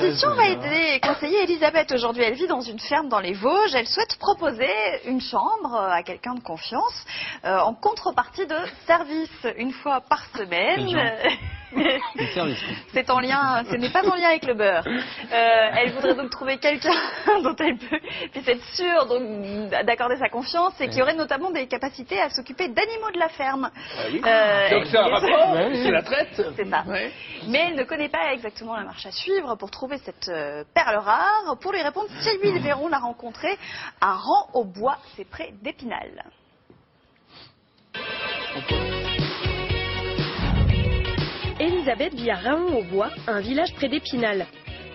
transition va aider conseiller Elisabeth aujourd'hui. Elle vit dans une ferme dans les Vosges. Elle souhaite proposer une chambre à quelqu'un de confiance en contrepartie de services une fois par semaine. C'est en lien, ce n'est pas en lien avec le beurre. Elle voudrait donc trouver quelqu'un dont elle puisse être sûre d'accorder sa confiance et qui aurait notamment des capacités à s'occuper d'animaux de la ferme. Donc c'est un rapport, c'est la traite. C'est ça. Ouais. Mais elle ne connaît pas exactement la marche à suivre pour trouver cette perle rare. Pour lui répondre, Sylvie Véron l'a rencontrée à Rang-au-Bois, c'est près d'Épinal. Elisabeth vit à Raon-au-Bois, un village près d'Épinal.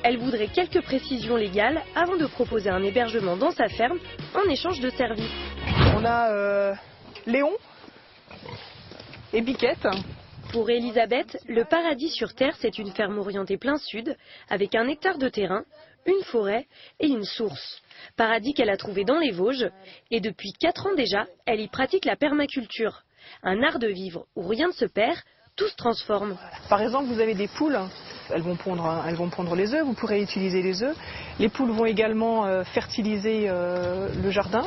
Elle voudrait quelques précisions légales avant de proposer un hébergement dans sa ferme en échange de services. On a Léon et Biquette. Pour Elisabeth, le paradis sur Terre, c'est une ferme orientée plein sud, avec 1 hectare de terrain, une forêt et une source. Paradis qu'elle a trouvé dans les Vosges. Et depuis 4 ans déjà, elle y pratique la permaculture. Un art de vivre où rien ne se perd, tout se transforme. Par exemple, vous avez des poules, elles vont pondre les œufs, vous pourrez utiliser les œufs. Les poules vont également fertiliser le jardin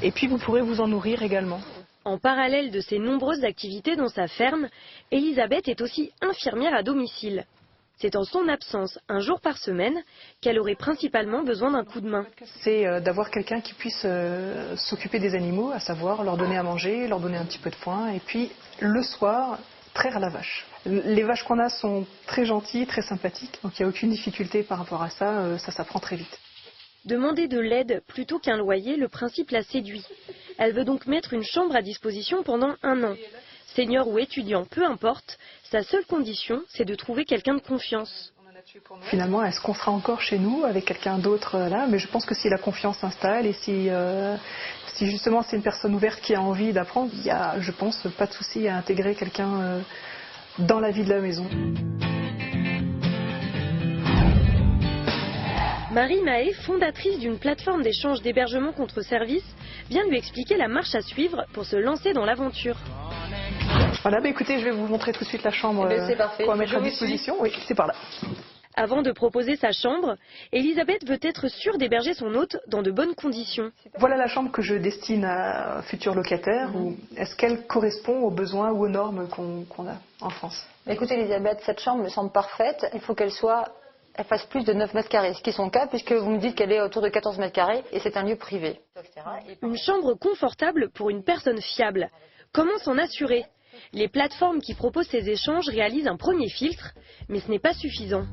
et puis vous pourrez vous en nourrir également. En parallèle de ses nombreuses activités dans sa ferme, Elisabeth est aussi infirmière à domicile. C'est en son absence, un jour par semaine, qu'elle aurait principalement besoin d'un coup de main. C'est d'avoir quelqu'un qui puisse s'occuper des animaux, à savoir leur donner à manger, leur donner un petit peu de foin et puis le soir, traire la vache. Les vaches qu'on a sont très gentilles, très sympathiques, donc il n'y a aucune difficulté par rapport à ça, ça s'apprend très vite. Demander de l'aide plutôt qu'un loyer, le principe la séduit. Elle veut donc mettre une chambre à disposition pendant 1 an. Senior ou étudiant, peu importe, sa seule condition, c'est de trouver quelqu'un de confiance. Finalement, est-ce qu'on sera encore chez nous avec quelqu'un d'autre là? Mais je pense que si la confiance s'installe et si justement c'est une personne ouverte qui a envie d'apprendre, il y a, je pense, pas de souci à intégrer quelqu'un dans la vie de la maison. Marie Mahé, fondatrice d'une plateforme d'échange d'hébergement contre service, vient lui expliquer la marche à suivre pour se lancer dans l'aventure. Voilà, écoutez, je vais vous montrer tout de suite la chambre qu'on va mettre à disposition. Oui, c'est par là. Avant de proposer sa chambre, Elisabeth veut être sûre d'héberger son hôte dans de bonnes conditions. Voilà la chambre que je destine à un futur locataire. Est-ce qu'elle correspond aux besoins ou aux normes qu'on a en France? Écoutez Elisabeth, cette chambre me semble parfaite. Il faut qu'elle fasse plus de 9 mètres carrés, ce qui est son cas puisque vous me dites qu'elle est autour de 14 mètres carrés et c'est un lieu privé. Une chambre confortable pour une personne fiable. Comment s'en assurer? Les plateformes qui proposent ces échanges réalisent un premier filtre, mais ce n'est pas suffisant.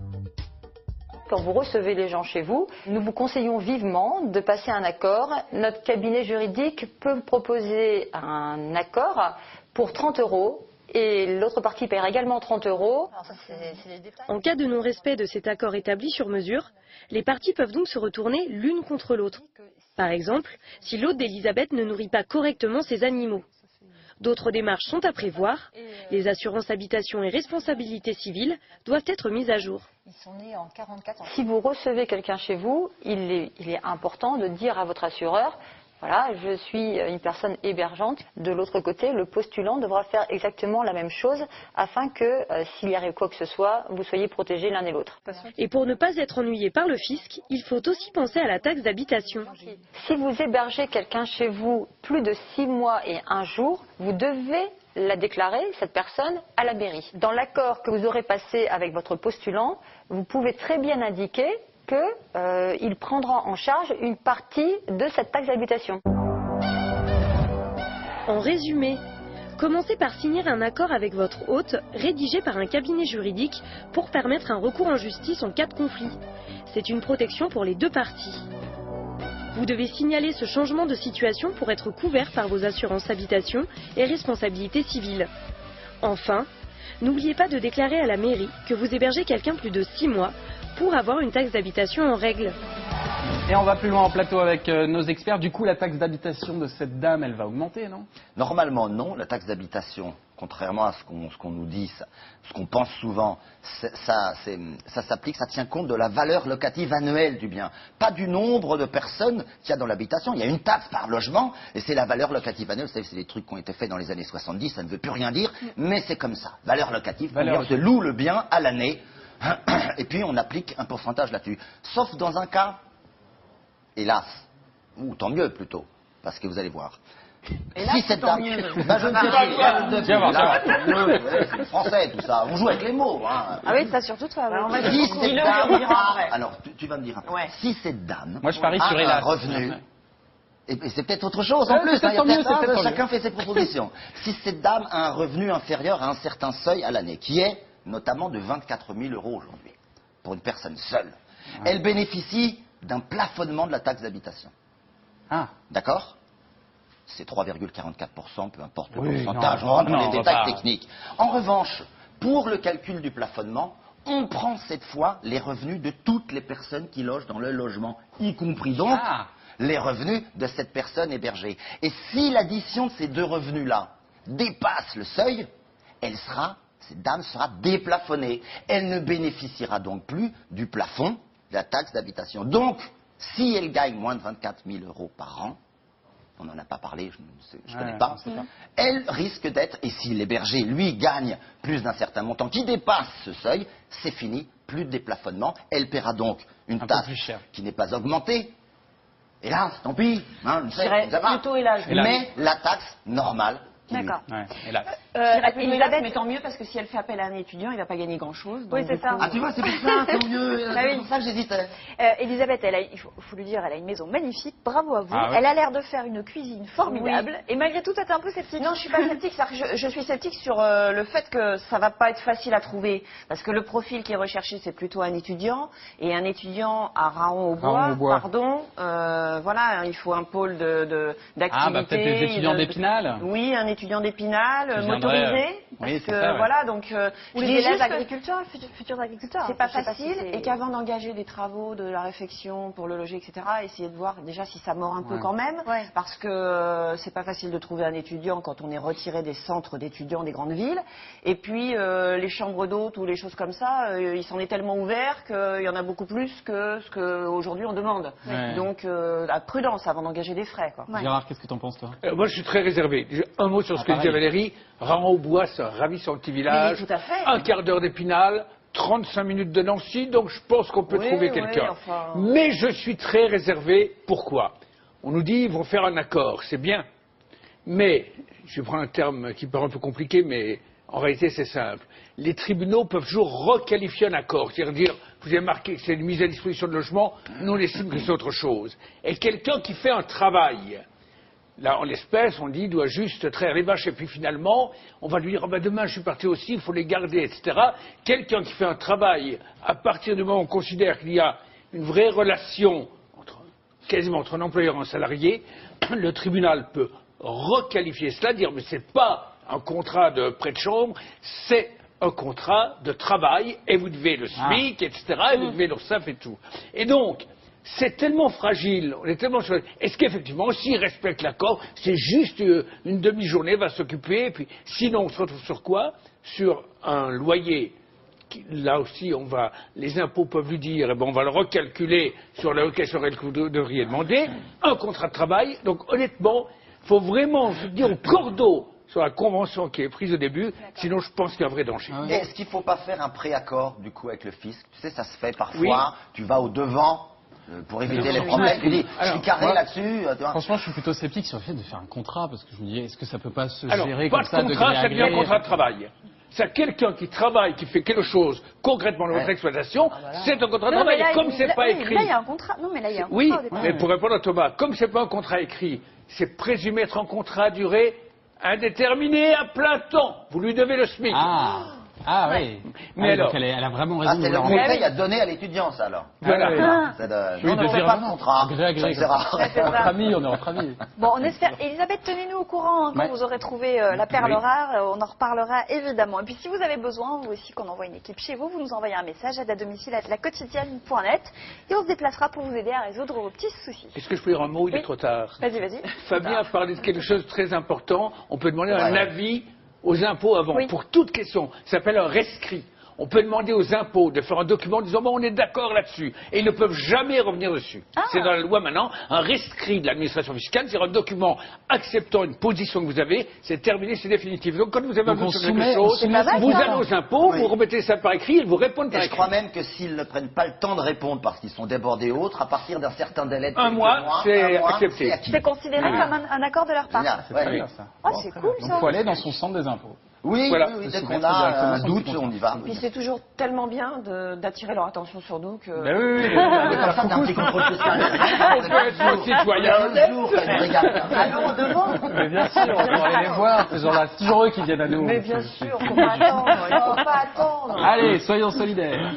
Quand vous recevez les gens chez vous, nous vous conseillons vivement de passer un accord. Notre cabinet juridique peut vous proposer un accord pour 30 € et l'autre partie paiera également 30 €. En cas de non-respect de cet accord établi sur mesure, les parties peuvent donc se retourner l'une contre l'autre. Par exemple, si l'hôte d'Elisabeth ne nourrit pas correctement ses animaux. D'autres démarches sont à prévoir. Les assurances habitation et responsabilité civile doivent être mises à jour. Si vous recevez quelqu'un chez vous, il est important de dire à votre assureur, voilà, je suis une personne hébergeante. De l'autre côté, le postulant devra faire exactement la même chose afin que, s'il y arrive quoi que ce soit, vous soyez protégés l'un et l'autre. Et pour ne pas être ennuyé par le fisc, il faut aussi penser à la taxe d'habitation. Si vous hébergez quelqu'un chez vous plus de 6 mois et 1 jour, vous devez la déclarer, cette personne, à la mairie. Dans l'accord que vous aurez passé avec votre postulant, vous pouvez très bien indiquer qu'il prendra en charge une partie de cette taxe d'habitation. En résumé, commencez par signer un accord avec votre hôte, rédigé par un cabinet juridique, pour permettre un recours en justice en cas de conflit. C'est une protection pour les 2 parties. Vous devez signaler ce changement de situation pour être couvert par vos assurances habitation et responsabilité civile. Enfin, n'oubliez pas de déclarer à la mairie que vous hébergez quelqu'un plus de 6 mois pour avoir une taxe d'habitation en règle. Et on va plus loin en plateau avec nos experts. Du coup, la taxe d'habitation de cette dame, elle va augmenter, non? Normalement, non. La taxe d'habitation, contrairement à ce qu'on nous dit, ce qu'on pense souvent, ça s'applique, ça tient compte de la valeur locative annuelle du bien. Pas du nombre de personnes qu'il y a dans l'habitation. Il y a une taxe par logement et c'est la valeur locative annuelle. Vous savez, c'est des trucs qui ont été faits dans les années 70, ça ne veut plus rien dire, mais c'est comme ça. Valeur locative, c'est-à-dire se loue le bien à l'année. Et puis on applique un pourcentage là-dessus. Sauf dans un cas, hélas, ou tant mieux plutôt, parce que vous allez voir. Et là, Si cette dame, je ne sais pas, c'est le français tout ça, on joue avec les mots. Hein. Ah oui, ça surtout toi. Oui. Si cette dame a, alors tu vas me dire après, si cette dame Moi, je parie a sur un Hélas. revenu, et c'est peut-être autre chose en plus, c'est peut-être mieux, c'est peut-être tant chacun mieux. fait ses propositions. Si cette dame a un revenu inférieur à un certain seuil à l'année, qui est notamment de 24 000 € aujourd'hui, pour une personne seule, elle bénéficie d'un plafonnement de la taxe d'habitation. Ah. D'accord? C'est 3,44%, peu importe le Oui, pourcentage, non, on rentre dans non, les on va détails pas. techniques. En revanche, pour le calcul du plafonnement, on prend cette fois les revenus de toutes les personnes qui logent dans le logement, y compris donc les revenus de cette personne hébergée. Et si l'addition de ces deux revenus-là dépasse le seuil, cette dame sera déplafonnée. Elle ne bénéficiera donc plus du plafond de la taxe d'habitation. Donc, si elle gagne moins de 24 000 € par an, on n'en a pas parlé, je ne connais pas, elle risque d'être, et si l'hébergé, lui, gagne plus d'un certain montant qui dépasse ce seuil, c'est fini, plus de déplafonnement, elle paiera donc une taxe qui n'est pas augmentée. Hélas, tant pis, hein, plutôt hélas. Mais la taxe normale. D'accord. Ouais, hélas. Elisabeth, Mais tant mieux parce que si elle fait appel à un étudiant, il ne va pas gagner grand-chose. Oui, c'est ça. Ah, tu vois, c'est pour ça, c'est mieux, c'est pour ça que j'hésitais. Elisabeth, il faut lui dire, elle a une maison magnifique, bravo à vous. Ah, oui. Elle a l'air de faire une cuisine formidable. Et malgré tout, t'es un peu sceptique. Non, je suis pas sceptique. C'est-à-dire que je suis sceptique sur le fait que ça va pas être facile à trouver, parce que le profil qui est recherché, c'est plutôt un étudiant, et un étudiant à Raon-au-Bois, pardon. Voilà, il faut un pôle d'activité. Ah, bah peut-être des étudiants d'Épinal. Oui, un étudiant d'Épinal, Qui motorisé. viendrait, Parce oui, que c'est ça, ouais. voilà, donc Ou je les dis élèves juste que agriculteurs, futurs agriculteurs. c'est pas Je sais pas facile, si c'est- et qu'avant d'engager des travaux, de la réflexion pour le loger, etc., essayer de voir déjà si ça mord un peu quand même, parce que c'est pas facile de trouver un étudiant quand on est retiré des centres d'étudiants des grandes villes. Et puis les chambres d'hôtes ou les choses comme ça, il s'en est tellement ouvert qu'il y en a beaucoup plus que ce qu'aujourd'hui on demande. Ouais. Donc à prudence avant d'engager des frais, quoi. Gérard, qu'est-ce que t'en penses, toi? Moi, je suis très réservé. Un mot sur ce que disait Valérie. Raon-au-Bois, c'est un ravissant petit village. Mais tout à fait. Un quart d'heure d'Épinal, 35 minutes de Nancy, donc je pense qu'on peut trouver quelqu'un. Enfin... Mais je suis très réservé. Pourquoi? On nous dit ils vont faire un accord, c'est bien. Mais, je prends un terme qui paraît un peu compliqué, mais en réalité c'est simple. Les tribunaux peuvent toujours requalifier un accord, c'est-à-dire dire, vous avez marqué que c'est une mise à disposition de logement, nous on estime que c'est autre chose. Et quelqu'un qui fait un travail, là, en l'espèce, on dit, doit juste traire les vaches, et puis finalement, on va lui dire, oh ben demain je suis parti aussi, il faut les garder, etc. Quelqu'un qui fait un travail, à partir du moment où on considère qu'il y a une vraie relation, quasiment entre un employeur et un salarié, le tribunal peut requalifier cela, dire, mais c'est pas un contrat de prêt de chambre, c'est un contrat de travail, et vous devez le SMIC, etc., et vous devez l'URSSAF et tout. Et donc, c'est tellement fragile, on est tellement sur... Est-ce qu'effectivement, s'il respecte l'accord, c'est juste une demi-journée, va s'occuper, et puis sinon on se retrouve sur quoi? Sur un loyer, là aussi les impôts peuvent lui dire, eh ben, on va le recalculer sur la location que vous devriez demander, un contrat de travail, donc honnêtement, il faut vraiment se dire au cordeau sur la convention qui est prise au début, sinon je pense qu'il y a un vrai danger. Est-ce qu'il ne faut pas faire un préaccord, du coup, avec le fisc? Tu sais, ça se fait parfois, tu vas au devant pour éviter les problèmes. Tu dis, je suis carré là-dessus. Franchement, je suis plutôt sceptique sur le fait de faire un contrat, parce que je me dis, est-ce que ça peut pas se gérer comme pas ça de de contrat, gré à ça devient un gré? contrat de travail. C'est quelqu'un qui travaille, qui fait quelque chose concrètement dans votre exploitation, c'est un contrat de Non, mais travail. là, Et comme c'est pas écrit... Là, il y a un contrat. Non, mais là, il y a un Oui, contrat au départ. mais pour répondre à Thomas, comme c'est pas un contrat écrit, c'est présumé être un contrat à durée indéterminée à plein temps. Vous lui devez le SMIC. Ah oui. Mais alors, donc elle a vraiment raison. c'est le conseil à donner à l'étudiant, ça, alors. voilà. Oui, on ne de fait dire pas de contrat. gré à gré. Ça sert à rien. C'est ça. Entre amis, on est entre amis. Bon, on espère. Elisabeth, tenez-nous au courant quand vous aurez trouvé la perle rare. On en reparlera évidemment. Et puis, si vous avez besoin, vous aussi, qu'on envoie une équipe chez vous, vous nous envoyez un message à domicile@laquotidienne.net et on se déplacera pour vous aider à résoudre vos petits soucis. Est-ce que je peux dire un mot? Il est trop tard. Vas-y. Fabien a parlé de quelque chose de très important. On peut demander un avis aux impôts avant. Oui. Pour toute question, ça s'appelle un rescrit. On peut demander aux impôts de faire un document disant bon, on est d'accord là-dessus. Et ils ne peuvent jamais revenir dessus. C'est dans la loi maintenant, un rescrit de l'administration fiscale, c'est un document acceptant une position que vous avez, c'est terminé, c'est définitif. Donc quand vous avez un doute sur quelque chose, vous allez aux impôts, vous remettez ça par écrit, ils vous répondent par Et écrit. je crois même que s'ils ne prennent pas le temps de répondre parce qu'ils sont débordés ou autres, à partir d'un certain délai de un mois, c'est accepté. C'est considéré comme un accord de leur part. C'est très bien, ça. Oh, c'est cool ça. Donc il faut aller dans son centre des impôts. Oui, Voilà. oui, dès Se qu'on mettre a directement un sur doute, le on y va. Puis c'est toujours tellement bien d'attirer leur attention sur nous que... Ben oui, Comme ça, t'as un petit contrôle fiscal. On peut être citoyen. Un jour, ça nous régale. Allons devant. Mais bien sûr, on va aller les voir. C'est toujours eux qui viennent à nous. Mais bien sûr, faut pas attendre. Il faut pas attendre. Allez, soyons solidaires.